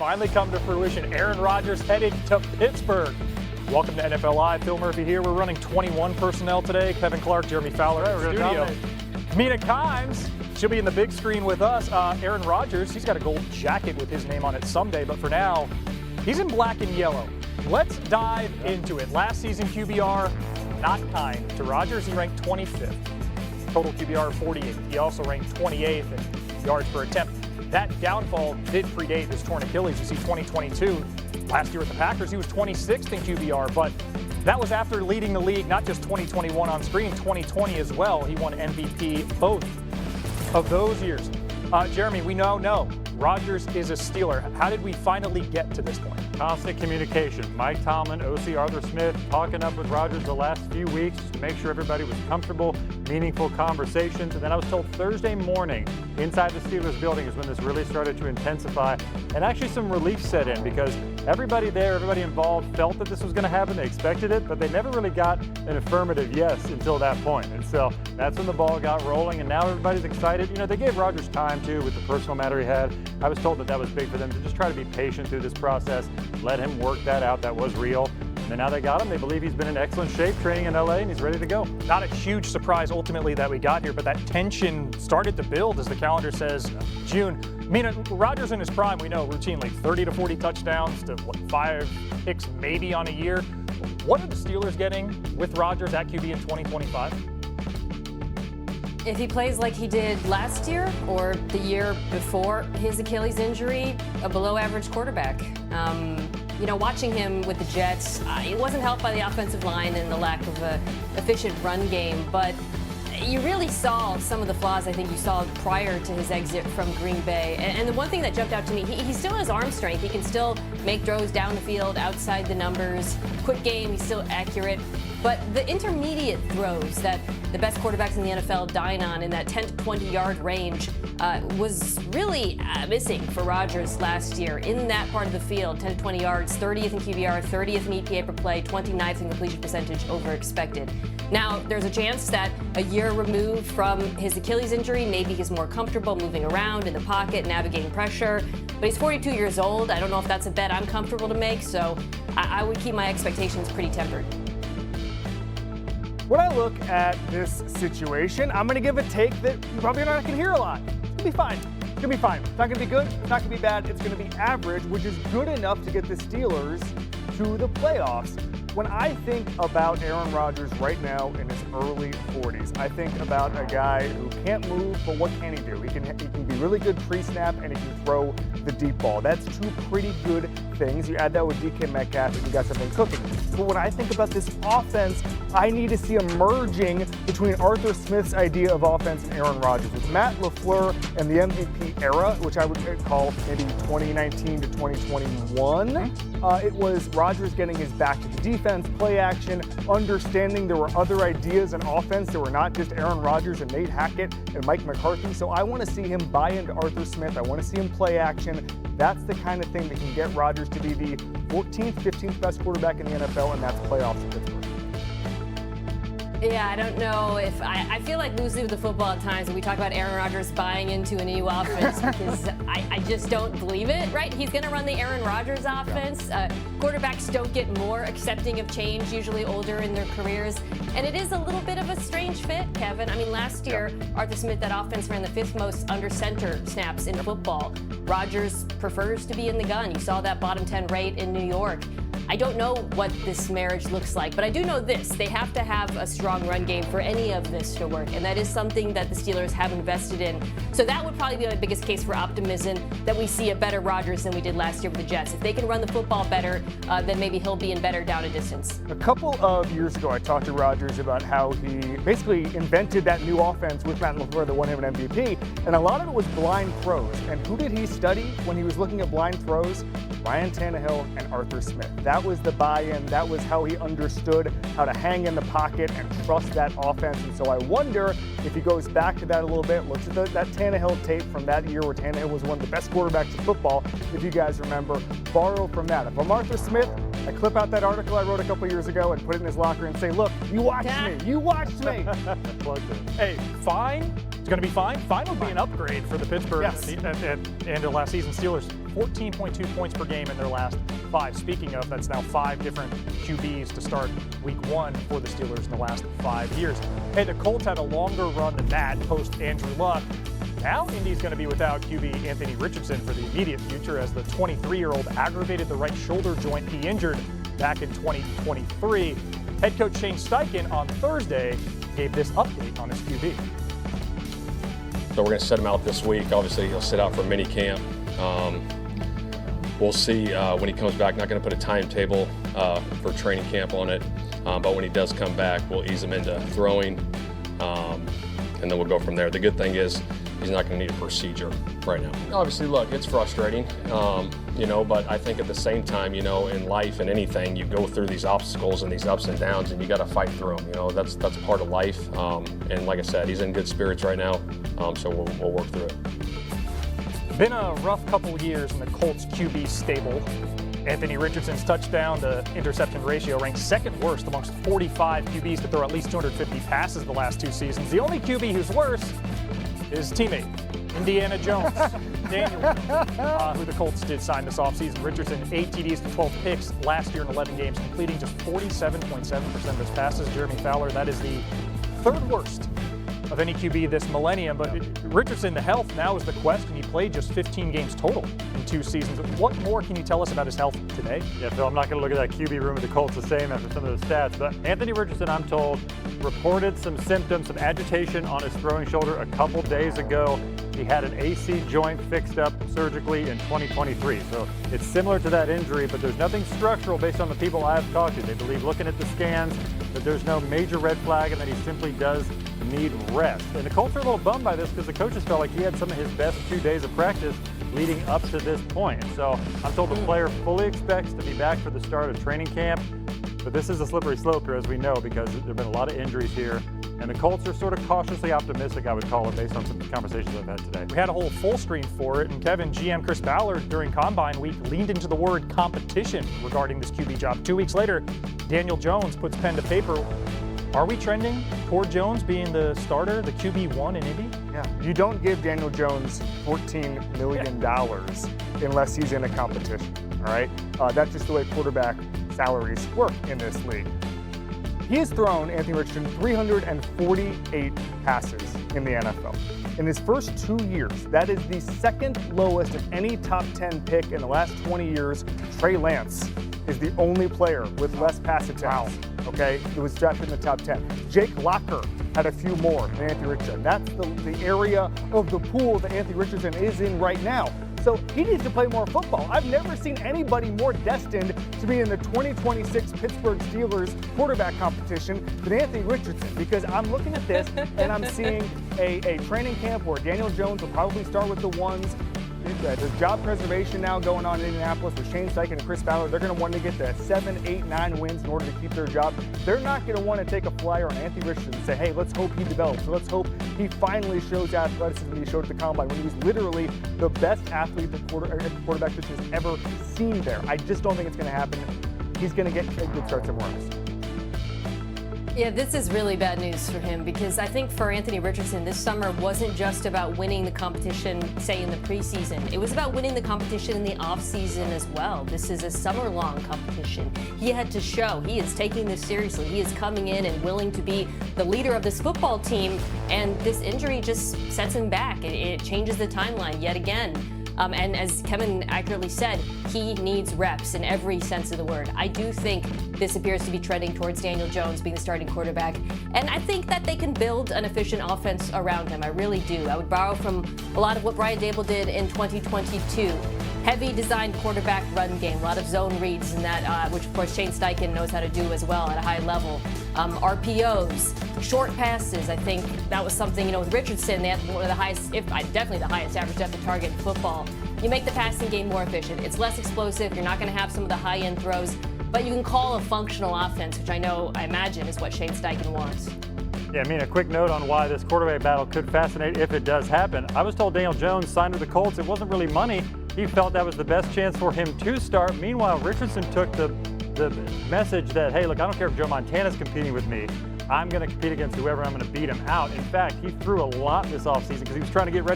finally come to fruition. Aaron Rodgers headed to Pittsburgh. Welcome to NFL Live. Phil Murphy here. We're running 21 personnel today. Kevin Clark, Jeremy Fowler in the studio. Mina Kimes, she'll be in the big screen with us. Aaron Rodgers, he's got a gold jacket with his name on it someday, but for now, he's in black and yellow. Let's dive into it. Last season, QBR, not kind to Rodgers. He ranked 25th. Total QBR 48th. He also ranked 28th in yards per attempt. That downfall did predate his torn Achilles. You see 2022, last year with the Packers, he was 26th in QBR, but that was after leading the league, not just 2021 on screen, 2020 as well. He won MVP both of those years. Jeremy, we now know Rodgers is a Steeler. How did we finally get to this point? Constant communication. Mike Tomlin, OC Arthur Smith, talking up with Rodgers the last few weeks to make sure everybody was comfortable, meaningful conversations. And then I was told Thursday morning inside the Steelers building is when this really started to intensify. And actually some relief set in because everybody there, everybody involved felt that this was going to happen. They expected it, but they never really got an affirmative yes until that point. And so that's when the ball got rolling. And now everybody's excited. You know, they gave Rodgers time too with the personal matter he had. I was told that that was big for them to just try to be patient through this process. Let him work that out. That was real. And then now they got him. They believe he's been in excellent shape training in LA and he's ready to go. Not a huge surprise ultimately that we got here, but that tension started to build as the calendar says June. I mean, Rodgers in his prime, we know routinely 30 to 40 touchdowns to 5 picks maybe on a year. What are the Steelers getting with Rodgers at QB in 2025? If he plays like he did last year or the year before his Achilles injury, a below-average quarterback. You know, watching him with the Jets, it wasn't helped by the offensive line and the lack of an efficient run game, but you really saw some of the flaws I think you saw prior to his exit from Green Bay. And the one thing that jumped out to me, he still has arm strength. He can still make throws down the field, outside the numbers. Quick game, he's still accurate. But the intermediate throws that the best quarterbacks in the NFL dine on in that 10 to 20-yard range was really missing for Rodgers last year in that part of the field. 10 to 20 yards, 30th in QBR, 30th in EPA per play, 29th in completion percentage over expected. Now, there's a chance that a year removed from his Achilles injury, maybe he's more comfortable moving around in the pocket, navigating pressure. But he's 42 years old. I don't know if that's a bet I'm comfortable to make, so I would keep my expectations pretty tempered. When I look at this situation, I'm going to give a take that you're probably not going to hear a lot. It's going to be fine. It's going to be fine. It's not going to be good. It's not going to be bad. It's going to be average, which is good enough to get the Steelers to the playoffs. When I think about Aaron Rodgers right now in his early 40s, I think about a guy who can't move, but what can he do? He can be really good pre-snap and he can throw the deep ball. That's two pretty good things. You add that with DK Metcalf and you got something cooking. But when I think about this offense, I need to see a merging between Arthur Smith's idea of offense and Aaron Rodgers. With Matt LaFleur and the MVP era, which I would call maybe 2019 to 2021, it was Rodgers getting his back to the defense, play action, understanding there were other ideas in offense. There were not just Aaron Rodgers and Nate Hackett and Mike McCarthy. So I want to see him buy into Arthur Smith. I want to see him play action. That's the kind of thing that can get Rodgers to be the 14th, 15th best quarterback in the NFL, and that's playoffs in Pittsburgh. Yeah, I don't know if I feel like loosely with the football at times when we talk about Aaron Rodgers buying into a new offense because I just don't believe it, right? He's going to run the Aaron Rodgers offense. Quarterbacks don't get more accepting of change, usually older in their careers. And it is a little bit of a strange fit, Kevin. I mean, last year, Arthur Smith, that offense ran the 5th most under center snaps in football. Rodgers prefers to be in the gun. You saw that bottom 10 rate in New York. I don't know what this marriage looks like, but I do know this. They have to have a strong run game for any of this to work, and that is something that the Steelers have invested in. So that would probably be my biggest case for optimism, that we see a better Rodgers than we did last year with the Jets. If they can run the football better, then maybe he'll be in better down a distance. A couple of years ago, I talked to Rodgers about how he basically invented that new offense with Matt LaFleur that won him an MVP, and a lot of it was blind throws. And who did he study when he was looking at blind throws? Ryan Tannehill and Arthur Smith. That was the buy-in. That was how he understood how to hang in the pocket and trust that offense. And so I wonder if he goes back to that a little bit, looks at that Tannehill tape from that year where Tannehill was one of the best quarterbacks in football, if you guys remember, borrow from that. If I'm Arthur Smith, I clip out that article I wrote a couple years ago and put it in his locker and say, look, you watched me. You watched me. Hey, fine, It's going to be fine. Fine would be an upgrade for the Pittsburgh Yes. at the end of last season. Steelers 14.2 points per game in their last 5. Speaking of, that's now 5 different QBs to start week 1 for the Steelers in the last 5 years. Hey, the Colts had a longer run than that post Andrew Luck. Now Indy's going to be without QB Anthony Richardson for the immediate future, as the 23-year-old aggravated the right shoulder joint he injured back in 2023. Head coach Shane Steichen on Thursday gave this update on his QB. So we're going to set him out this week. Obviously, he'll sit out for mini camp. We'll see when he comes back. Not going to put a timetable for training camp on it, but when he does come back, we'll ease him into throwing, and then we'll go from there. The good thing is he's not going to need a procedure right now. Obviously, look, it's frustrating, but I think at the same time, in life and anything, you go through these obstacles and these ups and downs, and you got to fight through them. That's part of life. And like I said, he's in good spirits right now, so we'll work through it. Been a rough couple of years in the Colts QB stable. Anthony Richardson's touchdown to interception ratio ranks second worst amongst 45 QBs to throw at least 250 passes the last 2 seasons. The only QB who's worse is teammate Indiana Jones, Daniel, who the Colts did sign this offseason. Richardson, 8 TDs to 12 picks last year in 11 games, completing just 47.7% of his passes. Jeremy Fowler, that is the 3rd worst of any QB this millennium. But Richardson, the health now is the question. He played just 15 games total in 2 seasons. What more can you tell us about his health today? Yeah, Phil, I'm not going to look at that QB room at the Colts the same after some of the stats, but Anthony Richardson, I'm told, reported some symptoms, some agitation on his throwing shoulder a couple days ago. He had an AC joint fixed up surgically in 2023. So it's similar to that injury, but there's nothing structural based on the people I've talked to. They believe, looking at the scans, that there's no major red flag and that he simply does need rest. And the Colts are a little bummed by this because the coaches felt like he had some of his best 2 days of practice leading up to this point. So I'm told the player fully expects to be back for the start of training camp. But this is a slippery slope here, as we know, because there have been a lot of injuries here. And the Colts are sort of cautiously optimistic, I would call it, based on some conversations I've had today. We had a whole full screen for it, and Kevin, GM Chris Ballard during Combine Week leaned into the word competition regarding this QB job. 2 weeks later, Daniel Jones puts pen to paper. Are we trending toward Jones being the starter, the QB1 in Indy? Yeah. You don't give Daniel Jones $14 million unless he's in a competition, all right? That's just the way quarterback salaries work in this league. He has thrown, Anthony Richardson, 348 passes in the NFL. In his first 2 years, that is the 2nd lowest of any top 10 pick in the last 20 years. Trey Lance is the only player with less pass attempts. Okay, it was drafted in the top 10. Jake Locker had a few more than Anthony Richardson. That's the area of the pool that Anthony Richardson is in right now. So he needs to play more football. I've never seen anybody more destined to be in the 2026 Pittsburgh Steelers quarterback competition than Anthony Richardson, because I'm looking at this and I'm seeing a training camp where Daniel Jones will probably start with the ones. There's job preservation now going on in Indianapolis with Shane Steichen and Chris Ballard. They're going to want to get to 7, 8, 9 wins in order to keep their job. They're not going to want to take a flyer on Anthony Richardson and say, hey, let's hope he develops. Let's hope he finally shows athleticism he showed at the Combine when he was literally the best athlete the quarterback position has ever seen there. I just don't think it's going to happen. He's going to get a good start somewhere else. Yeah, this is really bad news for him, because I think for Anthony Richardson, this summer wasn't just about winning the competition, say, in the preseason. It was about winning the competition in the offseason as well. This is a summer-long competition. He had to show he is taking this seriously. He is coming in and willing to be the leader of this football team, and this injury just sets him back. It changes the timeline yet again. And as Kevin accurately said, he needs reps in every sense of the word. I do think this appears to be trending towards Daniel Jones being the starting quarterback. And I think that they can build an efficient offense around him. I really do. I would borrow from a lot of what Brian Dable did in 2022. Heavy designed quarterback run game, a lot of zone reads, and that, which of course Shane Steichen knows how to do as well at a high level. RPOs, short passes. I think that was something, with Richardson, they had one of the highest, definitely the highest average depth of target in football. You make the passing game more efficient. It's less explosive. You're not going to have some of the high-end throws, but you can call a functional offense, which I imagine is what Shane Steichen wants. Yeah, a quick note on why this quarterback battle could fascinate if it does happen. I was told Daniel Jones signed with the Colts. It wasn't really money. He felt that was the best chance for him to start. Meanwhile, Richardson took the message that, hey, look, I don't care if Joe Montana's competing with me. I'm going to compete against whoever, I'm going to beat him out. In fact, he threw a lot this offseason because he was trying to get ready